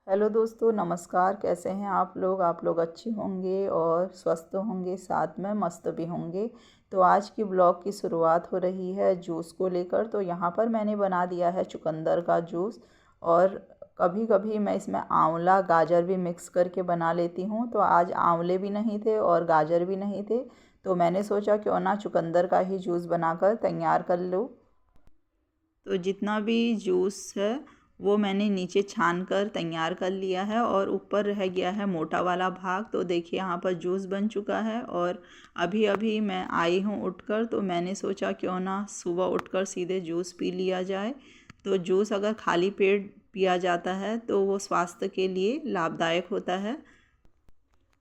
Hello दोस्तों, नमस्कार। कैसे हैं आप लोग अच्छे होंगे और स्वस्थ होंगे, साथ में मस्त भी होंगे। तो आज की ब्लॉग की शुरुआत हो रही है जूस को लेकर। तो यहाँ पर मैंने बना दिया है चुकंदर का जूस। और कभी कभी मैं इसमें आंवला गाजर भी मिक्स करके बना लेती हूँ। तो आज आंवले भी नहीं थे और गाजर भी नहीं थे, तो मैंने सोचा क्यों ना चुकंदर का ही जूस बनाकर तैयार कर लूँ। तो जितना भी जूस है वो मैंने नीचे छान कर तैयार कर लिया है और ऊपर रह गया है मोटा वाला भाग। तो देखिए यहाँ पर जूस बन चुका है। और अभी अभी मैं आई हूँ उठकर, तो मैंने सोचा क्यों ना सुबह उठकर सीधे जूस पी लिया जाए। तो जूस अगर खाली पेट पिया जाता है तो वो स्वास्थ्य के लिए लाभदायक होता है।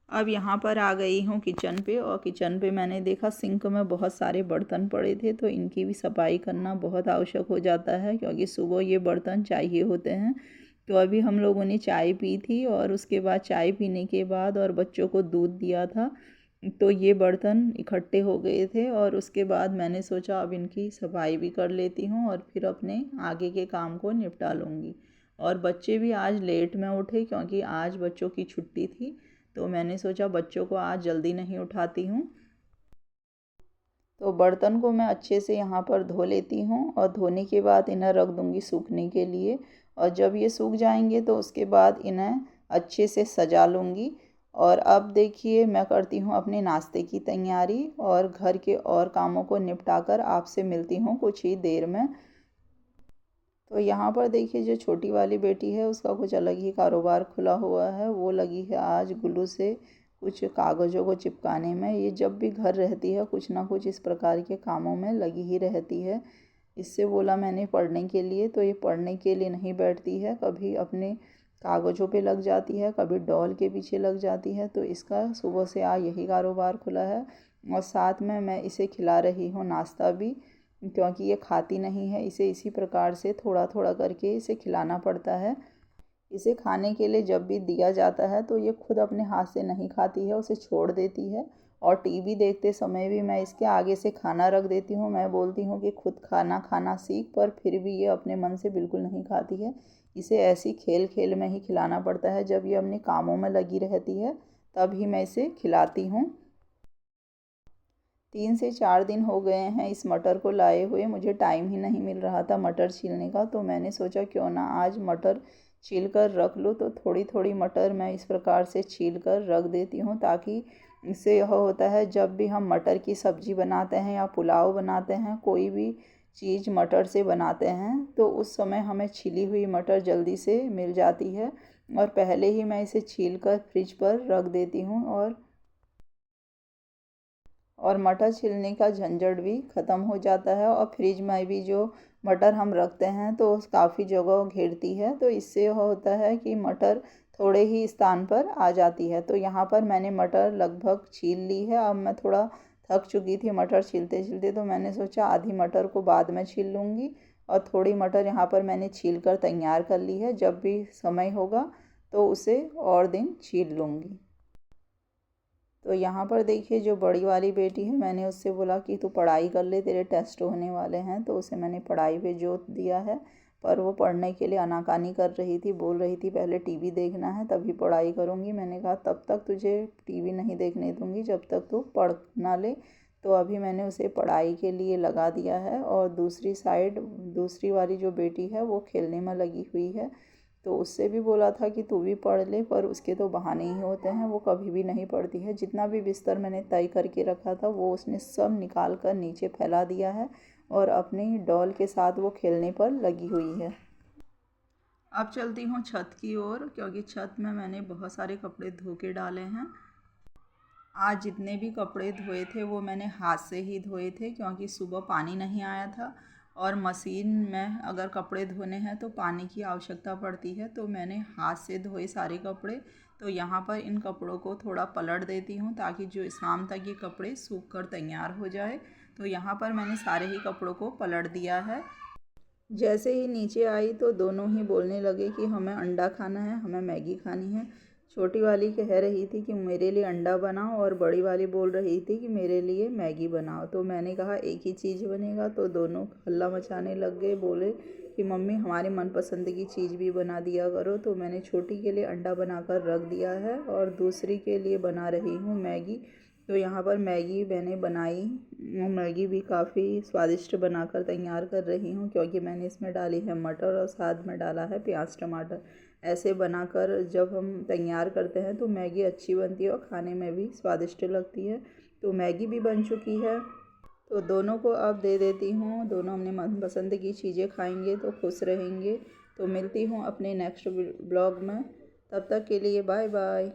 अब यहाँ पर आ गई हूँ किचन पे, और किचन पे मैंने देखा सिंक में बहुत सारे बर्तन पड़े थे, तो इनकी भी सफाई करना बहुत आवश्यक हो जाता है क्योंकि सुबह ये बर्तन चाहिए होते हैं। तो अभी हम लोगों ने चाय पी थी और उसके बाद चाय पीने के बाद और बच्चों को दूध दिया था, तो ये बर्तन इकट्ठे हो गए थे। और उसके बाद मैंने सोचा अब इनकी सफाई भी कर लेती हूँ और फिर अपने आगे के काम को निपटा लूँगी। और बच्चे भी आज लेट में उठे क्योंकि आज बच्चों की छुट्टी थी, तो मैंने सोचा बच्चों को आज जल्दी नहीं उठाती हूँ। तो बर्तन को मैं अच्छे से यहाँ पर धो लेती हूँ और धोने के बाद इन्हें रख दूँगी सूखने के लिए। और जब ये सूख जाएंगे तो उसके बाद इन्हें अच्छे से सजा लूँगी। और अब देखिए मैं करती हूँ अपने नाश्ते की तैयारी और घर के और कामों को निपटा कर आपसे मिलती हूँ कुछ ही देर में। तो यहाँ पर देखिए जो छोटी वाली बेटी है उसका कुछ अलग ही कारोबार खुला हुआ है। वो लगी है आज ग्लू से कुछ कागज़ों को चिपकाने में। ये जब भी घर रहती है कुछ ना कुछ इस प्रकार के कामों में लगी ही रहती है। इससे बोला मैंने पढ़ने के लिए, तो ये पढ़ने के लिए नहीं बैठती है, कभी अपने कागज़ों पे लग जाती है, कभी डॉल के पीछे लग जाती है। तो इसका सुबह से आज यही कारोबार खुला है। और साथ में मैं इसे खिला रही हूँ नाश्ता भी, क्योंकि ये खाती नहीं है। इसे इसी प्रकार से थोड़ा थोड़ा करके इसे खिलाना पड़ता है। इसे खाने के लिए जब भी दिया जाता है तो ये खुद अपने हाथ से नहीं खाती है, उसे छोड़ देती है। और टीवी देखते समय भी मैं इसके आगे से खाना रख देती हूँ। मैं बोलती हूँ कि खुद खाना खाना सीख, पर फिर भी ये अपने मन से बिल्कुल नहीं खाती है। इसे ऐसी खेल खेल में ही खिलाना पड़ता है। जब ये अपने कामों में लगी रहती है तभी मैं इसे खिलाती हूँ। 3 से 4 दिन हो गए हैं इस मटर को लाए हुए, मुझे टाइम ही नहीं मिल रहा था मटर छीलने का। तो मैंने सोचा क्यों ना आज मटर छील कर रख लूँ। तो थोड़ी थोड़ी मटर मैं इस प्रकार से छील कर रख देती हूँ, ताकि इससे यह होता है जब भी हम मटर की सब्ज़ी बनाते हैं या पुलाव बनाते हैं, कोई भी चीज़ मटर से बनाते हैं, तो उस समय हमें छिली हुई मटर जल्दी से मिल जाती है। और पहले ही मैं इसे छील कर फ्रिज पर रख देती हूँ। और मटर छिलने का झंझट भी ख़त्म हो जाता है। और फ्रिज में भी जो मटर हम रखते हैं तो काफ़ी जगह घेरती है, तो इससे यह होता है कि मटर थोड़े ही स्थान पर आ जाती है। तो यहाँ पर मैंने मटर लगभग छील ली है। अब मैं थोड़ा थक चुकी थी मटर छीलते छीलते, तो मैंने सोचा आधी मटर को बाद में छील लूँगी। और थोड़ी मटर यहाँ पर मैंने छील कर तैयार कर ली है, जब भी समय होगा तो उसे और दिन छील लूँगी। तो यहाँ पर देखिए जो बड़ी वाली बेटी है, मैंने उससे बोला कि तू पढ़ाई कर ले, तेरे टेस्ट होने वाले हैं। तो उसे मैंने पढ़ाई पे जोर दिया है, पर वो पढ़ने के लिए आनाकानी कर रही थी, बोल रही थी पहले टीवी देखना है तभी पढ़ाई करूँगी। मैंने कहा तब तक तुझे टीवी नहीं देखने दूँगी जब तक तू पढ़ ना ले। तो अभी मैंने उसे पढ़ाई के लिए लगा दिया है। और दूसरी साइड दूसरी वाली जो बेटी है वो खेलने में लगी हुई है। तो उससे भी बोला था कि तू भी पढ़ ले, पर उसके तो बहाने ही होते हैं, वो कभी भी नहीं पढ़ती है। जितना भी बिस्तर मैंने तय करके रखा था वो उसने सब निकाल कर नीचे फैला दिया है और अपनी डॉल के साथ वो खेलने पर लगी हुई है। अब चलती हूँ छत की ओर, क्योंकि छत में मैंने बहुत सारे कपड़े धो के डाले हैं। आज जितने भी कपड़े धोए थे वो मैंने हाथ से ही धोए थे, क्योंकि सुबह पानी नहीं आया था। और मशीन में अगर कपड़े धोने हैं तो पानी की आवश्यकता पड़ती है, तो मैंने हाथ से धोए सारे कपड़े। तो यहाँ पर इन कपड़ों को थोड़ा पलट देती हूँ ताकि जो शाम तक ये कपड़े सूख कर तैयार हो जाए। तो यहाँ पर मैंने सारे ही कपड़ों को पलट दिया है। जैसे ही नीचे आई तो दोनों ही बोलने लगे कि हमें अंडा खाना है, हमें मैगी खानी है। छोटी वाली कह रही थी कि मेरे लिए अंडा बनाओ और बड़ी वाली बोल रही थी कि मेरे लिए मैगी बनाओ। तो मैंने कहा एक ही चीज़ बनेगा, तो दोनों हल्ला मचाने लग गए, बोले कि मम्मी हमारे मनपसंद की चीज़ भी बना दिया करो। तो मैंने छोटी के लिए अंडा बनाकर रख दिया है और दूसरी के लिए बना रही हूँ मैगी। तो यहाँ पर मैगी मैंने बनाई, मैगी भी काफ़ी स्वादिष्ट बनाकर तैयार कर रही हूँ, क्योंकि मैंने इसमें डाली है मटर और साथ में डाला है प्याज टमाटर। ऐसे बनाकर जब हम तैयार करते हैं तो मैगी अच्छी बनती है और खाने में भी स्वादिष्ट लगती है। तो मैगी भी बन चुकी है, तो दोनों को अब दे देती हूँ। दोनों अपने मनपसंद की चीज़ें खाएंगे तो खुश रहेंगे। तो मिलती हूँ अपने नेक्स्ट ब्लॉग में, तब तक के लिए बाय बाय।